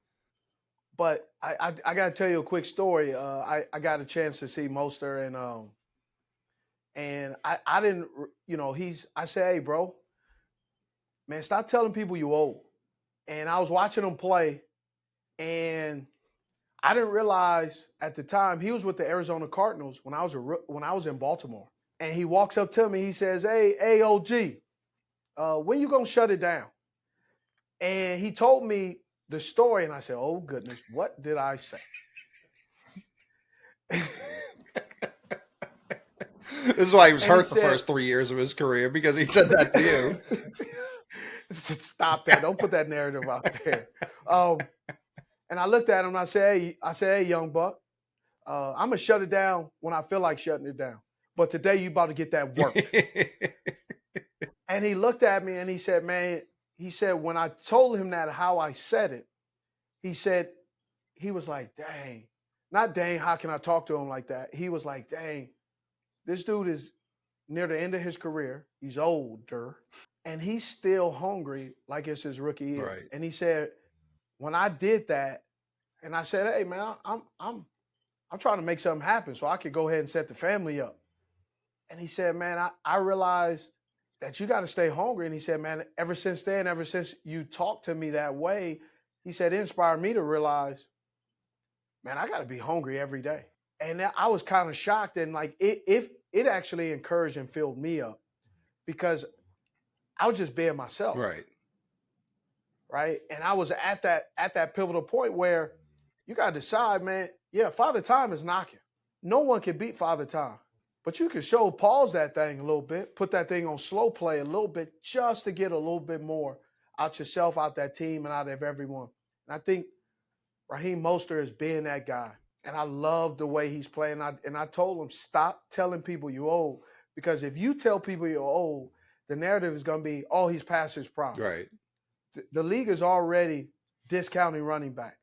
A: But I got to tell you a quick story. I got a chance to see Mostert, and I didn't, I said, "Hey, bro, man, stop telling people you old." And I was watching him play, and I didn't realize at the time he was with the Arizona Cardinals when I was in Baltimore. And he walks up to me, he says, "Hey, OG, when you gonna shut it down?" And he told me the story, and I said, "Oh goodness, what did I say?"
B: This is why he was hurt the first 3 years of his career, because he said that to you.
A: Stop that! Don't put that narrative out there. And I looked at him and I said, "Hey, young buck, I'm gonna shut it down when I feel like shutting it down. But today you about to get that work." And he looked at me and he said, "Man," he said, when I told him that how I said it, he said, he was like, "Dang, not dang, how can I talk to him like that?" He was like, "Dang, this dude is near the end of his career. He's older, and he's still hungry like it's his rookie year."
B: Right.
A: And he said, when I did that, and I said, "Hey, man, I'm trying to make something happen so I could go ahead and set the family up. And he said, man, I realized that you got to stay hungry. And he said, man, ever since then, ever since you talked to me that way, he said, it inspired me to realize, man, I got to be hungry every day. And I was kind of shocked. And like, it actually encouraged and filled me up because I was just being myself.
B: Right.
A: Right. And I was at that pivotal point where you got to decide, man, yeah, Father Time is knocking. No one can beat Father Time. But you can pause that thing a little bit, put that thing on slow play a little bit just to get a little bit more out yourself, out that team, and out of everyone. And I think Raheem Mostert is being that guy. And I love the way he's playing. And I told him, stop telling people you're old. Because if you tell people you're old, the narrative is going to be, oh, he's past his prime.
B: Right.
A: The league is already discounting running backs.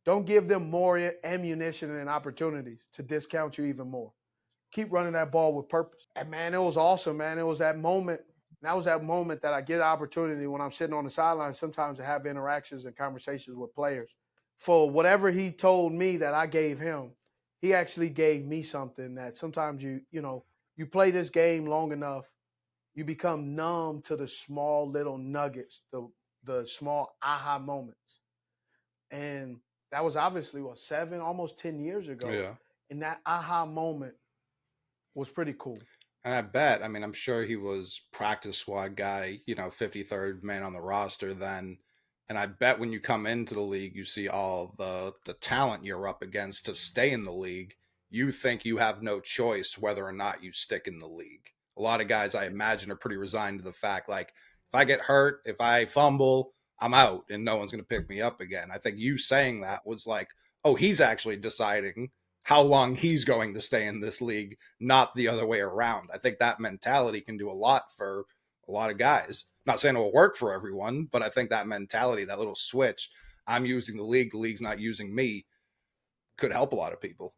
A: Don't give them more ammunition and opportunities to discount you even more. Keep running that ball with purpose. And, man, it was awesome, man. It was that moment. That was that moment that I get the opportunity when I'm sitting on the sideline sometimes to have interactions and conversations with players. For whatever he told me that I gave him, he actually gave me something that sometimes you play this game long enough, you become numb to the small little nuggets, the small aha moments. And that was obviously, almost 10 years ago.
B: Yeah.
A: And that aha moment was pretty cool.
B: And I bet, I mean, I'm sure he was practice squad guy, 53rd man on the roster then. And I bet when you come into the league, you see all the talent you're up against to stay in the league. You think you have no choice whether or not you stick in the league. A lot of guys, I imagine, are pretty resigned to the fact, like, if I get hurt, if I fumble, I'm out and no one's going to pick me up again. I think you saying that was like, oh, he's actually deciding how long he's going to stay in this league, not the other way around. I think that mentality can do a lot for a lot of guys. Not saying it will work for everyone, but I think that mentality, that little switch, I'm using the league's not using me, could help a lot of people.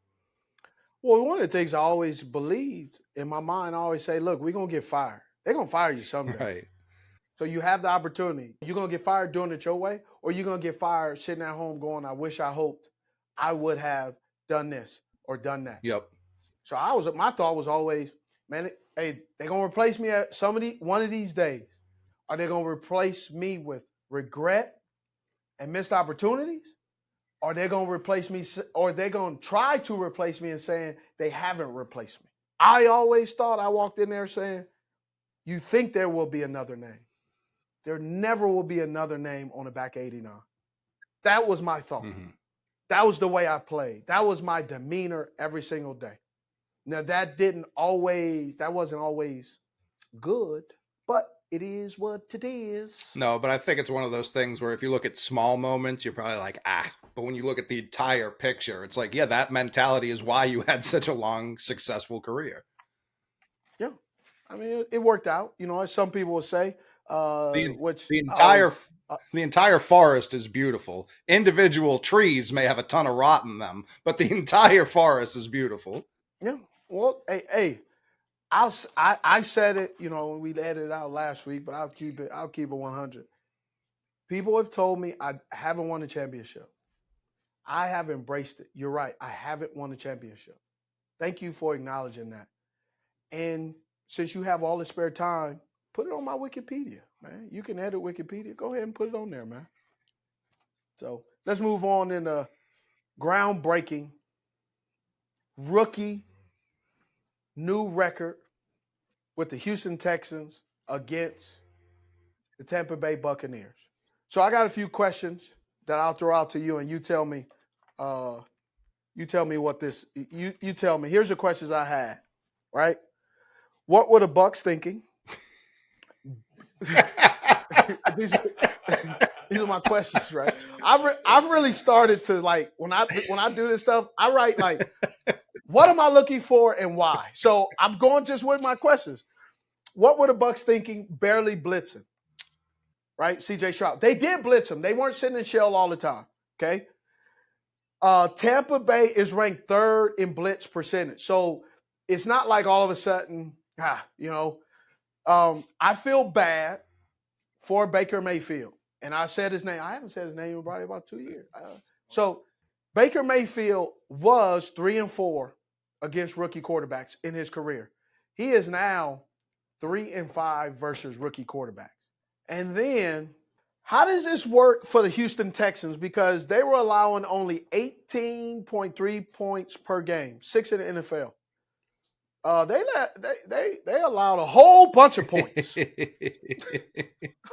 A: Well, one of the things I always believed in my mind, I always say, look, we're going to get fired. They're going to fire you someday.
B: Right.
A: So you have the opportunity. You're going to get fired doing it your way, or you're going to get fired sitting at home going, I wish I hoped I would have done this or done that.
B: Yep.
A: So my thought was always, man, hey, they're going to replace me at one of these days. Are they going to replace me with regret and missed opportunities? Or they're going to replace me, or they're going to try to replace me and saying they haven't replaced me. I always thought, I walked in there saying, you think there will be another name. There never will be another name on the back 89. That was my thought. Mm-hmm. That was the way I played. That was my demeanor every single day. Now, that wasn't always good, but it is what it is.
B: No, but I think it's one of those things where if you look at small moments, you're probably like, but when you look at the entire picture, it's like, yeah, that mentality is why you had such a long, successful career.
A: Yeah. I mean, it worked out, as some people will say.
B: The entire forest is beautiful. Individual trees may have a ton of rot in them, but the entire forest is beautiful.
A: Yeah. Well, hey, I said it, we edited it out last week, but I'll keep it 100. People have told me I haven't won a championship. I have embraced it. You're right. I haven't won a championship. Thank you for acknowledging that. And since you have all the spare time, put it on my Wikipedia, man. You can edit Wikipedia. Go ahead and put it on there, man. So let's move on in the groundbreaking rookie new record with the Houston Texans against the Tampa Bay Buccaneers. So I got a few questions that I'll throw out to you, and you tell me what this. You tell me. Here's the questions I had. Right? What were the Bucs thinking? These are my questions, right? I've really started to, like, when I do this stuff, I write like, what am I looking for and why? So I'm going just with my questions. What were the Bucs thinking? Barely blitzing, right? CJ Stroud. They did blitz them. They weren't sitting in shell all the time. Okay. Tampa Bay is ranked 3rd in blitz percentage, so it's not like all of a sudden, I feel bad for Baker Mayfield. And I said his name. I haven't said his name in probably about 2 years. So Baker Mayfield was 3-4 against rookie quarterbacks in his career. He is now 3-5 versus rookie quarterbacks. And then, how does this work for the Houston Texans? Because they were allowing only 18.3 points per game, 6 in the NFL. They allowed a whole bunch of points.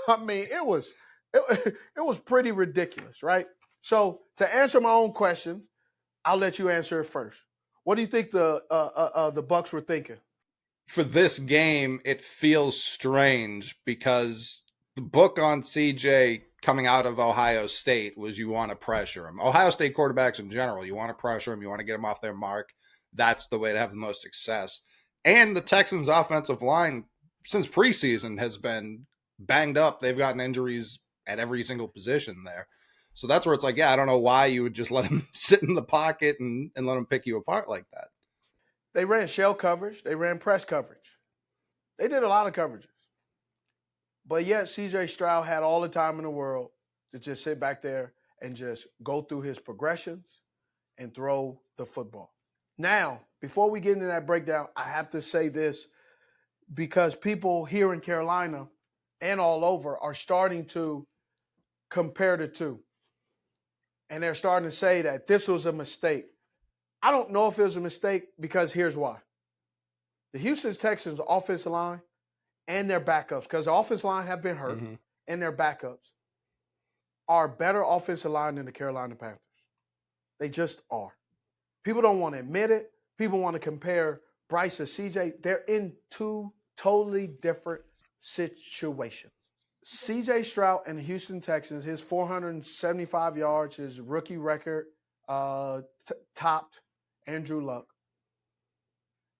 A: I mean, it was pretty ridiculous, right? So to answer my own question, I'll let you answer it first. What do you think the Bucks were thinking?
B: For this game, it feels strange because the book on CJ coming out of Ohio State was you want to pressure him. Ohio State quarterbacks in general, you want to pressure him, you want to get them off their mark. That's the way to have the most success. And the Texans' offensive line since preseason has been banged up. They've gotten injuries at every single position there. So that's where it's like, yeah, I don't know why you would just let him sit in the pocket and let him pick you apart like that.
A: They ran shell coverage. They ran press coverage. They did a lot of coverages. But yet CJ Stroud had all the time in the world to just sit back there and just go through his progressions and throw the football. Now, before we get into that breakdown, I have to say this because people here in Carolina and all over are starting to compare the two. And they're starting to say that this was a mistake. I don't know if it was a mistake because here's why. The Houston Texans offensive line and their backups, because the offensive line have been hurt, and their backups are better offensive line than the Carolina Panthers. They just are. People don't want to admit it. People want to compare Bryce to CJ. They're in two totally different situations. CJ Stroud and the Houston Texans, his 475 yards, his rookie record, topped Andrew Luck.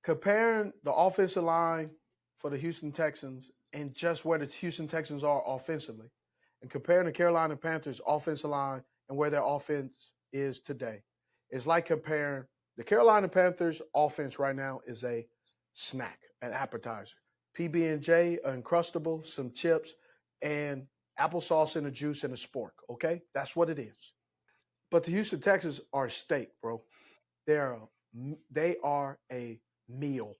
A: Comparing the offensive line for the Houston Texans and just where the Houston Texans are offensively, and comparing the Carolina Panthers offensive line and where their offense is today, it's like comparing the Carolina Panthers offense right now is a snack, an appetizer. PB&J, Uncrustable, some chips, and applesauce and a juice and a spork, okay? That's what it is. But the Houston Texans are a steak, bro. They are a meal.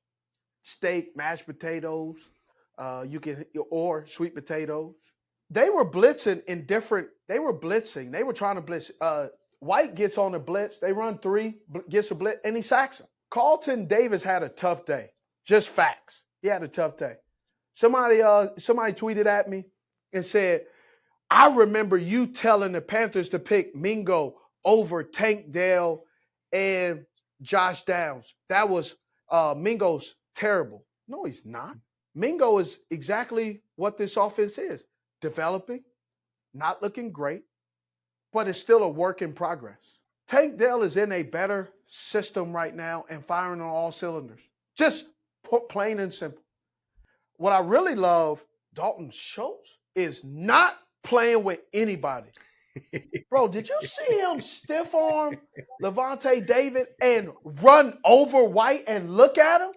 A: Steak, mashed potatoes, or sweet potatoes. They were blitzing in different. They were blitzing. They were trying to blitz. White gets on the blitz. They run 3, gets a blitz, and he sacks him. Carlton Davis had a tough day. Just facts. He had a tough day. Somebody tweeted at me and said, I remember you telling the Panthers to pick Mingo over Tank Dell and Josh Downs. That was Mingo's terrible. No, he's not. Mingo is exactly what this offense is. Developing, not looking great, but it's still a work in progress. Tank Dell is in a better system right now and firing on all cylinders. Just plain and simple. What I really love, Dalton Schultz is not playing with anybody. Bro, did you see him stiff arm Levante David and run over White and look at him?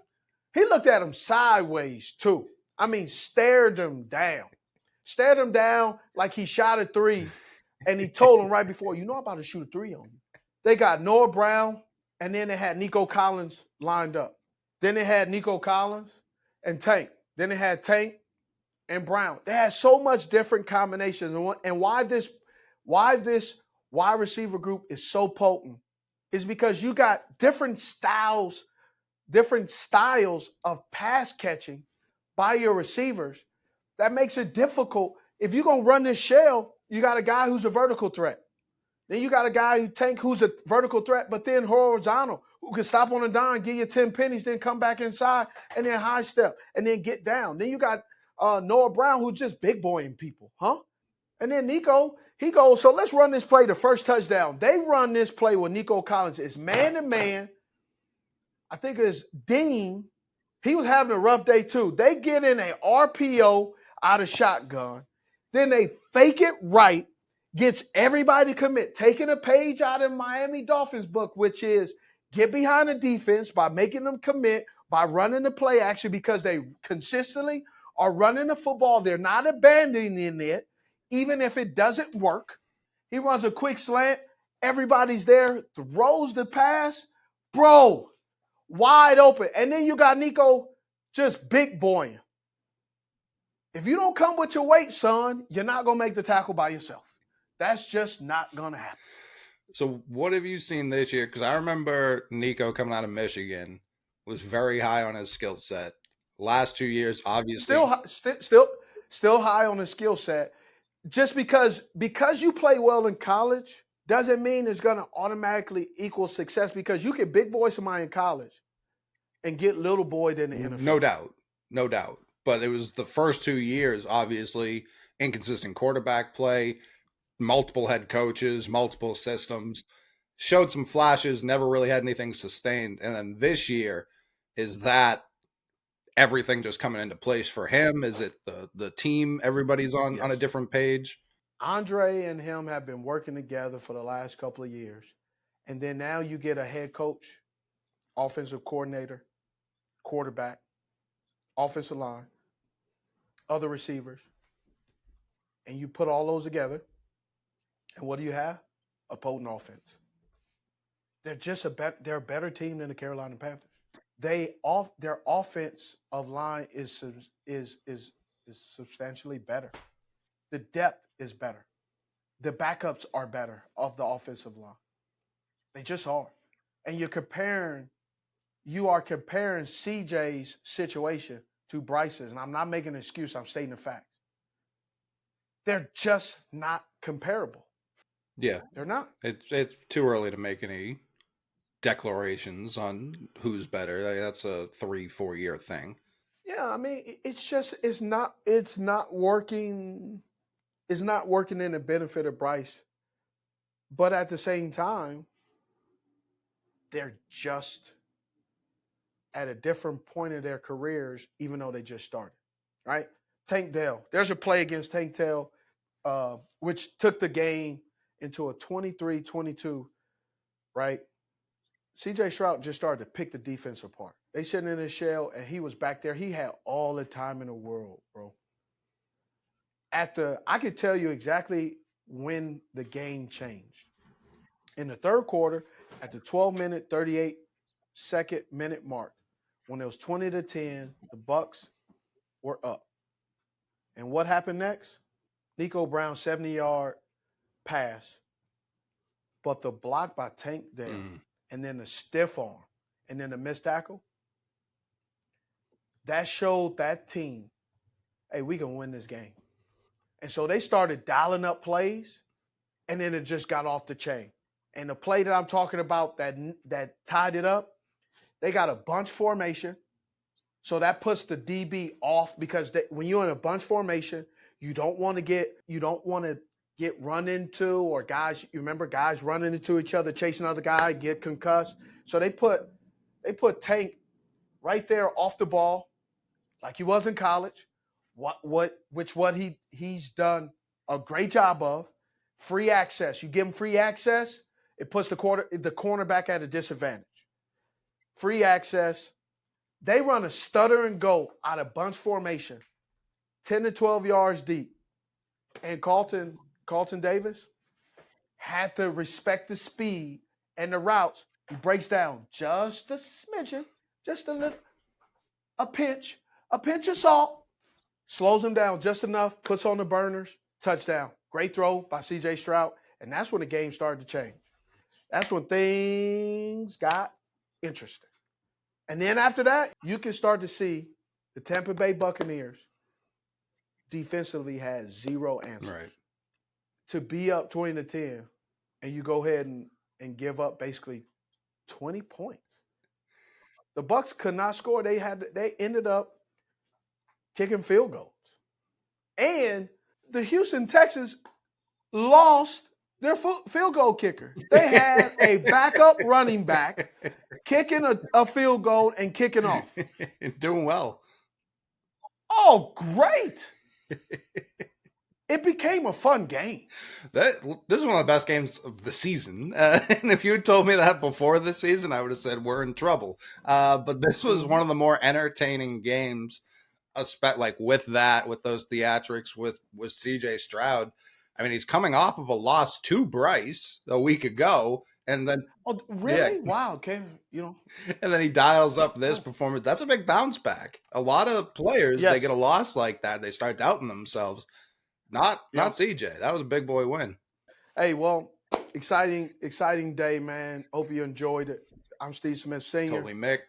A: He looked at him sideways too. I mean, stared him down. Stared him down like he shot a 3. And he told him right before, I'm about to shoot a 3 on you. They got Noah Brown, and then they had Nico Collins lined up. Then they had Nico Collins and Tank. Then they had Tank and Brown. They had so much different combinations. And why this wide receiver group is so potent is because you got different styles of pass catching by your receivers. That makes it difficult. If you're going to run this shell, you got a guy who's a vertical threat. Then you got a guy who's a vertical threat, but then horizontal, who can stop on a dime, give you 10 pennies, then come back inside, and then high step, and then get down. Then you got Noah Brown, who's just big boying people, And then Nico, he goes, so let's run this play, the first touchdown. They run this play with Nico Collins. It's man-to-man. I think it's Dean. He was having a rough day too. They get in a RPO out of shotgun. Then they fake it right, gets everybody to commit, taking a page out of Miami Dolphins book, which is get behind the defense by making them commit, by running the play action because they consistently are running the football. They're not abandoning it, even if it doesn't work. He runs a quick slant, Everybody's there, throws the pass, bro, wide open. And then you got Nico just big boying. If you don't come with your weight, son, you're not going to make the tackle by yourself. That's just not going to happen.
B: So what have you seen this year? Because I remember Nico coming out of Michigan was very high on his skill set. Last 2 years, obviously.
A: Still high on his skill set. Just because you play well in college doesn't mean it's going to automatically equal success, because you can big boy somebody in college and get little boyed in the NFL.
B: No doubt. But it was the first 2 years, obviously, inconsistent quarterback play, multiple head coaches, multiple systems, showed some flashes, never really had anything sustained. And then this year, is that everything just coming into place for him? Is it the team? Everybody's on a different page?
A: Andre and him have been working together for the last couple of years. And then now you get a head coach, offensive coordinator, quarterback, offensive line, other receivers, and you put all those together, and what do you have? A potent offense. They're a better team than the Carolina Panthers. Their offense of line is substantially better. The depth is better. The backups are better of the offensive line. They just are. And you are comparing CJ's situation to Bryce's, and I'm not making an excuse, I'm stating the facts. They're just not comparable.
B: Yeah.
A: They're not.
B: It's too early to make any declarations on who's better. That's a 3-4 year thing.
A: Yeah, I mean, it's not working. It's not working in the benefit of Bryce. But at the same time, they're just at a different point of their careers, even though they just started, right? Tank Dell. There's a play against Tank Dell, which took the game into a 23-22, right? CJ Stroud just started to pick the defense apart. They sitting in his shell, and he was back there. He had all the time in the world, bro. I could tell you exactly when the game changed. In the third quarter, at the 12-minute, 38-second minute mark, when it was 20-10, the Bucs were up. And what happened next? Nico Brown, 70-yard pass, but the block by Tank Dell, and then the stiff arm, and then the missed tackle, that showed that team, hey, we can win this game. And so they started dialing up plays, and then it just got off the chain. And the play that I'm talking about that tied it up, they got a bunch formation. So that puts the DB off, because when you're in a bunch formation, you don't want to get run into, or guys running into each other, chasing other guy, get concussed. So they put Tank right there off the ball, like he was in college. He's done a great job of. Free access. You give him free access, it puts the cornerback at a disadvantage. Free access. They run a stutter and go out of bunch formation, 10 to 12 yards deep. And Carlton Davis had to respect the speed and the routes. He breaks down just a smidgen, just a pinch of salt, slows him down just enough, puts on the burners, touchdown. Great throw by C.J. Stroud. And that's when the game started to change. That's when things got interesting. And then after that, you can start to see the Tampa Bay Buccaneers defensively had zero answers.
B: Right.
A: To be up 20-10, and you go ahead and give up basically 20 points. The Bucs could not score. They ended up kicking field goals. And the Houston Texans lost their field goal kicker. They had a backup running back kicking a field goal and kicking off.
B: Doing well.
A: Oh, great. It became a fun game.
B: This is one of the best games of the season. And if you had told me that before the season, I would have said we're in trouble. But this was one of the more entertaining games, like with those theatrics with CJ Stroud. I mean, he's coming off of a loss to Bryce a week ago, and then
A: Oh, really? Wow. Okay.
B: and then he dials up this
A: Oh.
B: performance. That's a big bounce back. A lot of players, they
A: Yes.
B: get a loss like that, they start doubting themselves. Not CJ. That was a big boy win.
A: Hey, well, exciting day, man. Hope you enjoyed it. I'm Steve Smith Sr.
B: Coley Mick.